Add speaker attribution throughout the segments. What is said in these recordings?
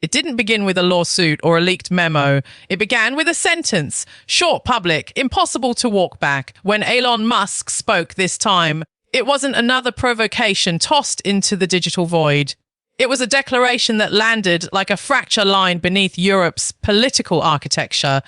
Speaker 1: It didn't begin with a lawsuit or a leaked memo. It began with a sentence. Short, public, impossible to walk back. When Elon Musk spoke this time, it wasn't another provocation tossed into the digital void. It was a declaration that landed like a fracture line beneath Europe's political architecture.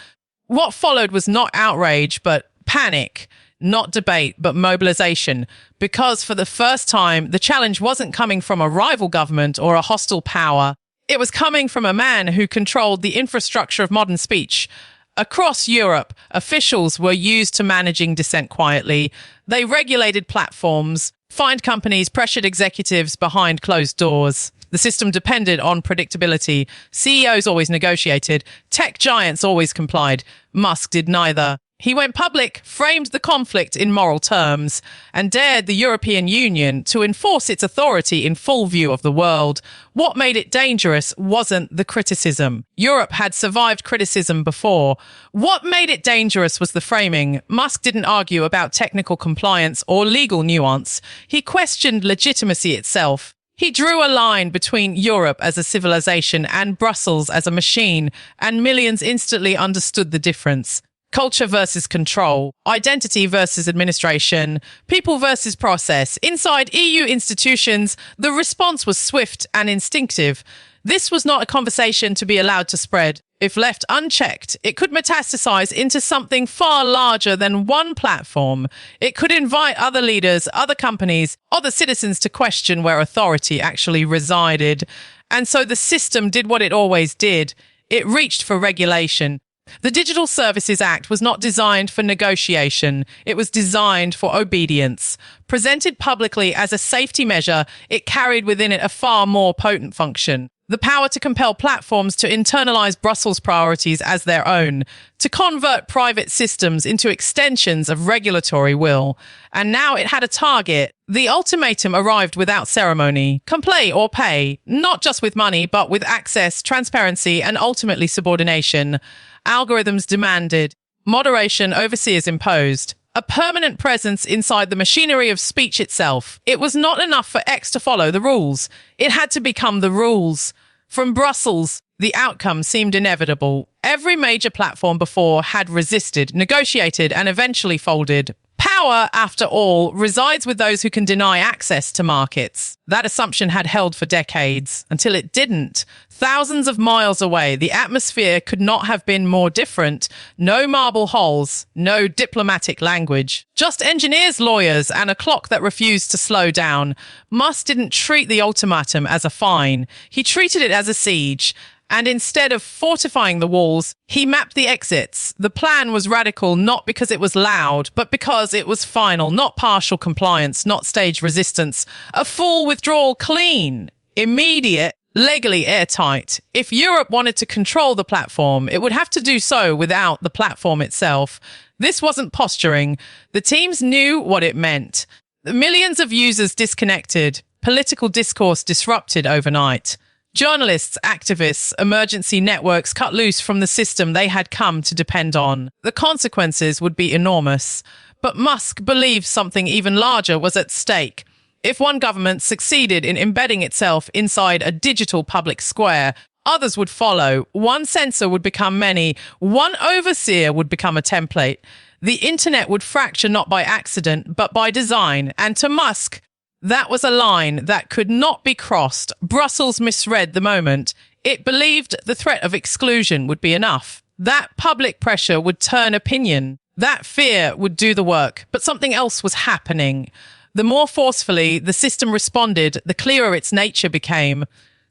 Speaker 1: What followed was not outrage, but panic. Not debate, but mobilization. Because for the first time, the challenge wasn't coming from a rival government or a hostile power. It was coming from a man who controlled the infrastructure of modern speech. Across Europe, officials were used to managing dissent quietly. They regulated platforms, fined companies, pressured executives behind closed doors. The system depended on predictability. CEOs always negotiated. Tech giants always complied. Musk did neither. He went public, framed the conflict in moral terms, and dared the European Union to enforce its authority in full view of the world. What made it dangerous wasn't the criticism. Europe had survived criticism before. What made it dangerous was the framing. Musk didn't argue about technical compliance or legal nuance. He questioned legitimacy itself. He drew a line between Europe as a civilization and Brussels as a machine, and millions instantly understood the difference. Culture versus control, identity versus administration, people versus process. Inside EU institutions, the response was swift and instinctive. This was not a conversation to be allowed to spread. If left unchecked, it could metastasize into something far larger than one platform. It could invite other leaders, other companies, other citizens to question where authority actually resided. And so the system did what it always did. It reached for regulation. The Digital Services Act was not designed for negotiation. It was designed for obedience. Presented publicly as a safety measure, it carried within it a far more potent function. The power to compel platforms to internalize Brussels priorities as their own, to convert private systems into extensions of regulatory will. And now it had a target. The ultimatum arrived without ceremony. Comply or pay, not just with money, but with access, transparency, and ultimately subordination. Algorithms demanded. Moderation, overseers imposed. A permanent presence inside the machinery of speech itself. It was not enough for X to follow the rules. It had to become the rules. From Brussels, the outcome seemed inevitable. Every major platform before had resisted, negotiated, and eventually folded. Power, after all, resides with those who can deny access to markets. That assumption had held for decades, until it didn't. Thousands of miles away, the atmosphere could not have been more different. No marble halls, no diplomatic language. Just engineers, lawyers, and a clock that refused to slow down. Musk didn't treat the ultimatum as a fine. He treated it as a siege. And instead of fortifying the walls, he mapped the exits. The plan was radical not because it was loud, but because it was final, not partial compliance, not staged resistance. A full withdrawal, clean, immediate, legally airtight. If Europe wanted to control the platform, it would have to do so without the platform itself. This wasn't posturing. The teams knew what it meant. The millions of users disconnected, political discourse disrupted overnight. Journalists, activists, emergency networks cut loose from the system they had come to depend on. The consequences would be enormous. But Musk believed something even larger was at stake. If one government succeeded in embedding itself inside a digital public square, others would follow. One censor would become many. One overseer would become a template. The internet would fracture not by accident, but by design. And to Musk, that was a line that could not be crossed. Brussels misread the moment. It believed the threat of exclusion would be enough. That public pressure would turn opinion. That fear would do the work. But something else was happening. The more forcefully the system responded, the clearer its nature became.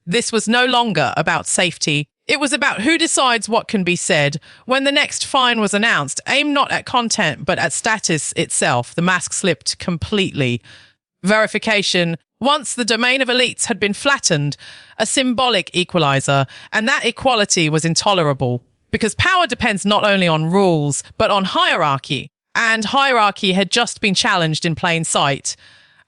Speaker 1: This was no longer about safety. It was about who decides what can be said. When the next fine was announced, aimed not at content, but at status itself, the mask slipped completely. Verification. Once the domain of elites had been flattened, a symbolic equalizer, and that equality was intolerable because power depends not only on rules, but on hierarchy. And hierarchy had just been challenged in plain sight.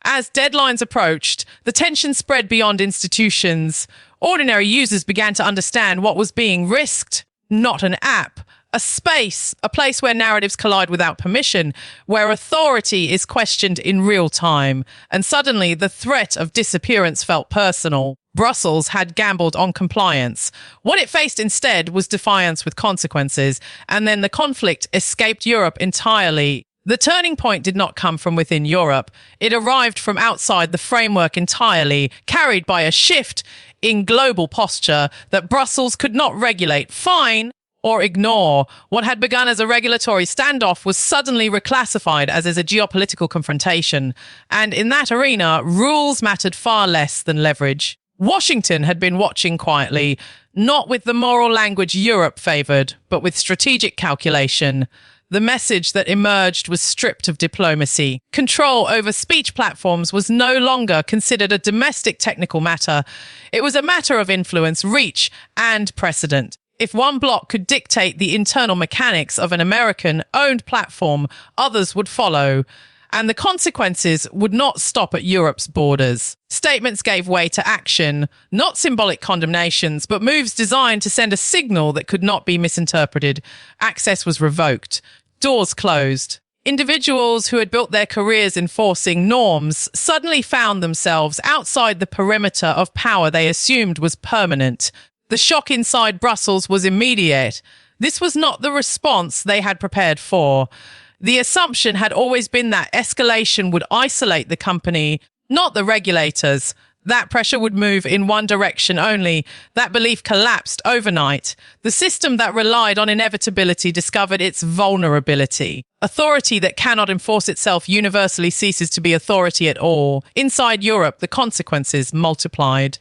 Speaker 1: As deadlines approached, the tension spread beyond institutions. Ordinary users began to understand what was being risked. Not an app, A space, a place where narratives collide without permission, where authority is questioned in real time. And suddenly, the threat of disappearance felt personal. Brussels had gambled on compliance. What it faced instead was defiance with consequences, and then the conflict escaped Europe entirely. The turning point did not come from within Europe. It arrived from outside the framework entirely, carried by a shift in global posture that Brussels could not regulate, fine, or ignore. What had begun as a regulatory standoff was suddenly reclassified as a geopolitical confrontation. And in that arena, rules mattered far less than leverage. Washington had been watching quietly, not with the moral language Europe favoured, but with strategic calculation. The message that emerged was stripped of diplomacy. Control over speech platforms was no longer considered a domestic technical matter. It was a matter of influence, reach, and precedent. If one bloc could dictate the internal mechanics of an American-owned platform, others would follow. And the consequences would not stop at Europe's borders. Statements gave way to action, not symbolic condemnations, but moves designed to send a signal that could not be misinterpreted. Access was revoked. Doors closed. Individuals who had built their careers enforcing norms suddenly found themselves outside the perimeter of power they assumed was permanent. The shock inside Brussels was immediate. This was not the response they had prepared for. The assumption had always been that escalation would isolate the company, not the regulators. That pressure would move in one direction only. That belief collapsed overnight. The system that relied on inevitability discovered its vulnerability. Authority that cannot enforce itself universally ceases to be authority at all. Inside Europe, the consequences multiplied.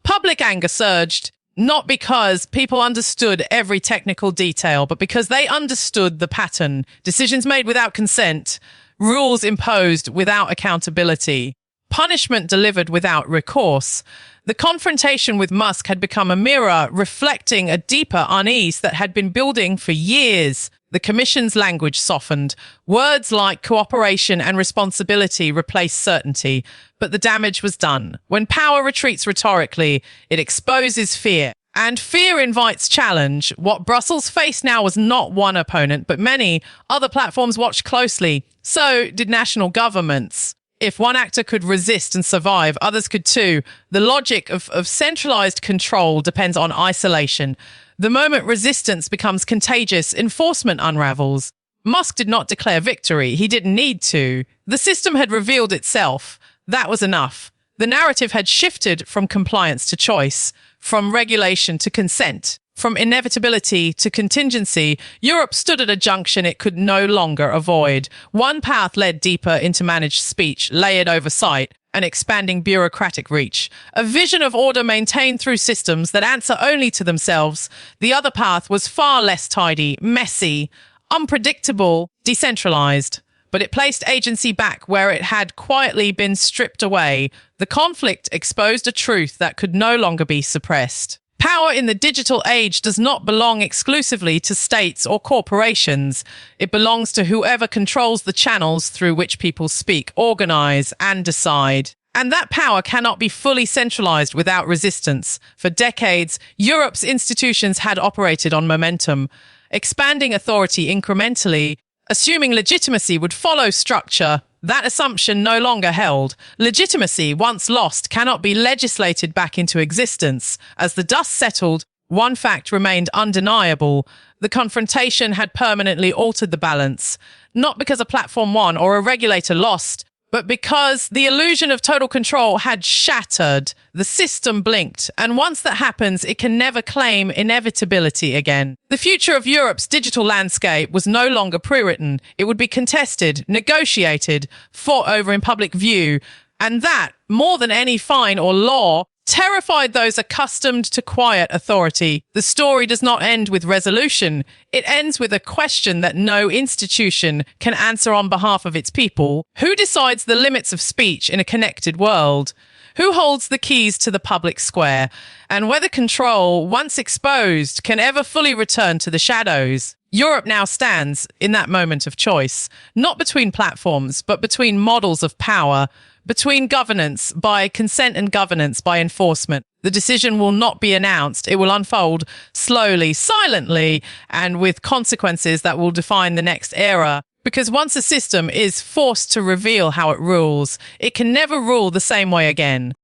Speaker 1: Public anger surged. Not because people understood every technical detail, but because they understood the pattern. Decisions made without consent, rules imposed without accountability, punishment delivered without recourse. The confrontation with Musk had become a mirror reflecting a deeper unease that had been building for years. The Commission's language softened. Words like cooperation and responsibility replaced certainty, but the damage was done. When power retreats rhetorically, it exposes fear. And fear invites challenge. What Brussels faced now was not one opponent, but many. Other platforms watched closely. So did national governments. If one actor could resist and survive, others could too. The logic of centralized control depends on isolation. The moment resistance becomes contagious, enforcement unravels. Musk did not declare victory. He didn't need to. The system had revealed itself. That was enough. The narrative had shifted from compliance to choice, from regulation to consent, from inevitability to contingency. Europe stood at a junction it could no longer avoid. One path led deeper into managed speech, layered oversight, and expanding bureaucratic reach. A vision of order maintained through systems that answer only to themselves. The other path was far less tidy, messy, unpredictable, decentralized. But it placed agency back where it had quietly been stripped away. The conflict exposed a truth that could no longer be suppressed. Power in the digital age does not belong exclusively to states or corporations. It belongs to whoever controls the channels through which people speak, organize, and decide. And that power cannot be fully centralized without resistance. For decades, Europe's institutions had operated on momentum, expanding authority incrementally, assuming legitimacy would follow structure. That assumption no longer held. Legitimacy, once lost, cannot be legislated back into existence. As the dust settled, one fact remained undeniable. The confrontation had permanently altered the balance, not because a platform won or a regulator lost, but because the illusion of total control had shattered. The system blinked, and once that happens, it can never claim inevitability again. The future of Europe's digital landscape was no longer pre-written. It would be contested, negotiated, fought over in public view, and that, more than any fine or law, terrified those accustomed to quiet authority. The story does not end with resolution. It ends with a question that no institution can answer on behalf of its people. Who decides the limits of speech in a connected world? Who holds the keys to the public square? And whether control, once exposed, can ever fully return to the shadows? Europe now stands in that moment of choice, not between platforms, but between models of power, between governance by consent and governance by enforcement. The The decision will not be announced. It will unfold slowly, silently, and with consequences that will define the next era. Because once a system is forced to reveal how it rules, it can never rule the same way again.